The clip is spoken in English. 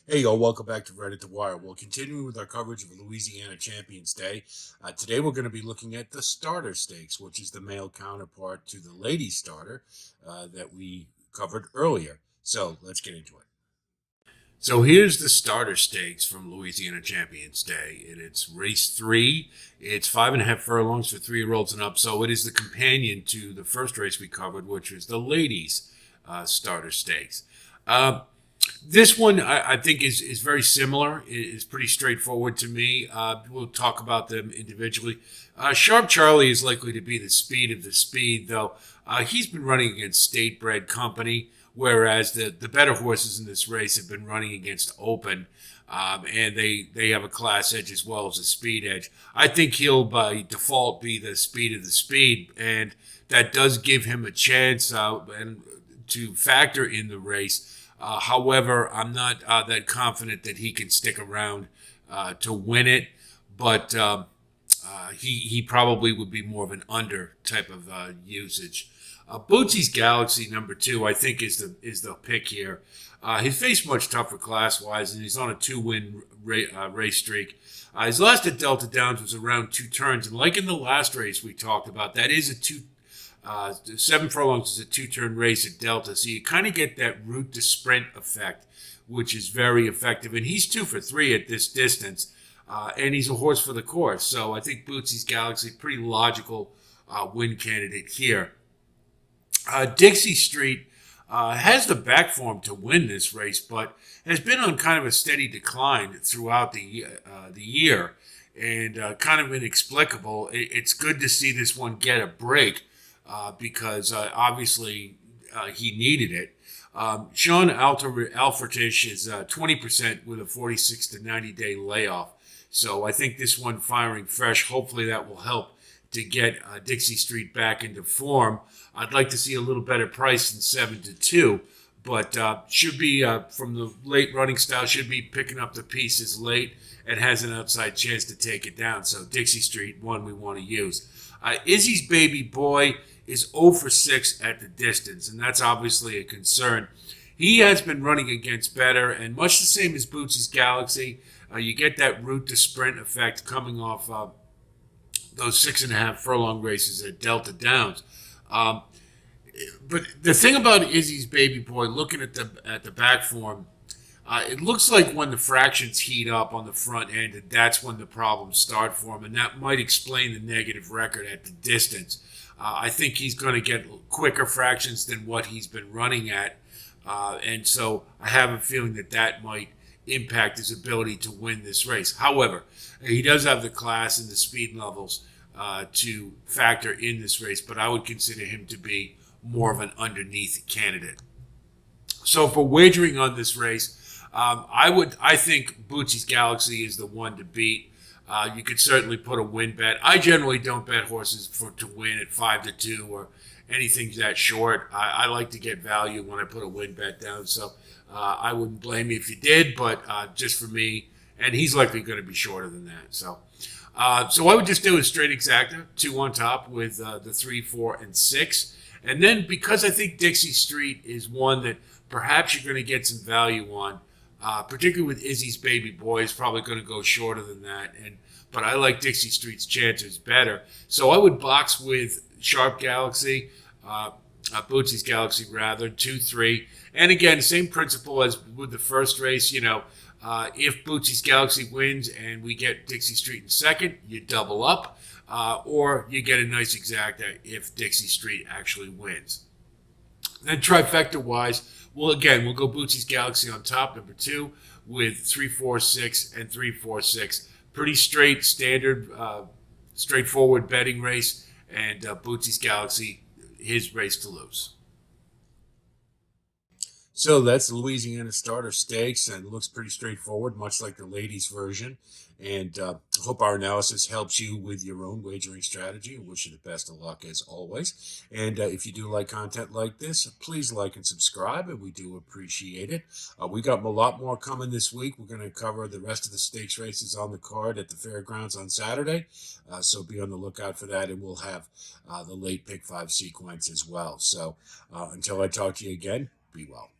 Hey, y'all, welcome back to Right at the Wire. Well, continuing with our coverage of Louisiana Champions Day, today we're going to be looking at the starter stakes, which is the male counterpart to the lady starter that we covered earlier. So let's get into it. So here's the starter stakes from Louisiana Champions Day, and it's race three. It's 5.5 furlongs for 3-year-olds and up. So it is the companion to the first race we covered, which was the ladies' starter stakes. This one I think is very similar. It's pretty straightforward to me. We'll talk about them individually. Sharp Charlie is likely to be the speed of the speed, though. He's been running against State Bred Company, whereas the better horses in this race have been running against Open, and they have a class edge as well as a speed edge. I think he'll by default be the speed of the speed, and that does give him a chance and to factor in the race. However, I'm not that confident that he can stick around to win it, but he probably would be more of an under type of usage. Bootsy's Galaxy number 2, I think, is the pick here. He's faced much tougher class wise, and he's on a 2-win race streak. His last at Delta Downs was around 2 turns, and like in the last race we talked about, that is a 7 furlongs is a 2-turn race at Delta, so you kind of get that route to sprint effect, which is very effective. And he's 2 for 3 at this distance, and he's a horse for the course. So I think Bootsy's Galaxy, pretty logical win candidate here. Dixie Street has the back form to win this race, but has been on kind of a steady decline throughout the year, and kind of inexplicable. It's good to see this one get a break. Because obviously he needed it. Sean Alfretish is 20% with a 46 to 90 day layoff. So I think this one firing fresh, hopefully that will help to get Dixie Street back into form. I'd like to see a little better price than 7 to 2, but should be from the late running style, should be picking up the pieces late and has an outside chance to take it down. So Dixie Street, one we want to use. Izzy's Baby Boy is 0 for 6 at the distance, and that's obviously a concern. He has been running against better, and much the same as Bootsy's Galaxy, you get that route to sprint effect coming off those 6.5 furlong races at Delta Downs. But the thing about Izzy's Baby Boy, looking at the back form, it looks like when the fractions heat up on the front end, that's when the problems start for him, and that might explain the negative record at the distance. I think he's going to get quicker fractions than what he's been running at, and so I have a feeling that might impact his ability to win this race. However, he does have the class and the speed levels to factor in this race, but I would consider him to be more of an underneath candidate. So for wagering on this race, I think Bootsy's Galaxy is the one to beat. You could certainly put a win bet. I generally don't bet horses to win at 5 to 2 or anything that short. I like to get value when I put a win bet down. So I wouldn't blame you if you did, but just for me, and he's likely going to be shorter than that. So I would just do a straight exacta, 2 on top with the 3, 4, and 6. And then because I think Dixie Street is one that perhaps you're going to get some value on, particularly with Izzy's Baby Boy, is probably going to go shorter than that. But I like Dixie Street's chances better. So I would box with Sharp Galaxy, Bootsy's Galaxy rather, 2, 3. And again, same principle as with the first race. If Bootsy's Galaxy wins and we get Dixie Street in second, you double up. Or you get a nice exacta if Dixie Street actually wins. Then trifecta-wise, we'll go Bootsy's Galaxy on top, number 2, with 3, 4, 6, and 3, 4, 6. Pretty straight, standard, straightforward betting race, and Bootsy's Galaxy, his race to lose. So that's the Louisiana Starter Stakes, and it looks pretty straightforward, much like the ladies' version. And I hope our analysis helps you with your own wagering strategy. I wish you the best of luck as always. And if you do like content like this, please like and subscribe, and we do appreciate it. We got a lot more coming this week. We're going to cover the rest of the stakes races on the card at the fairgrounds on Saturday. So be on the lookout for that, and we'll have the late pick 5 sequence as well. So until I talk to you again, be well.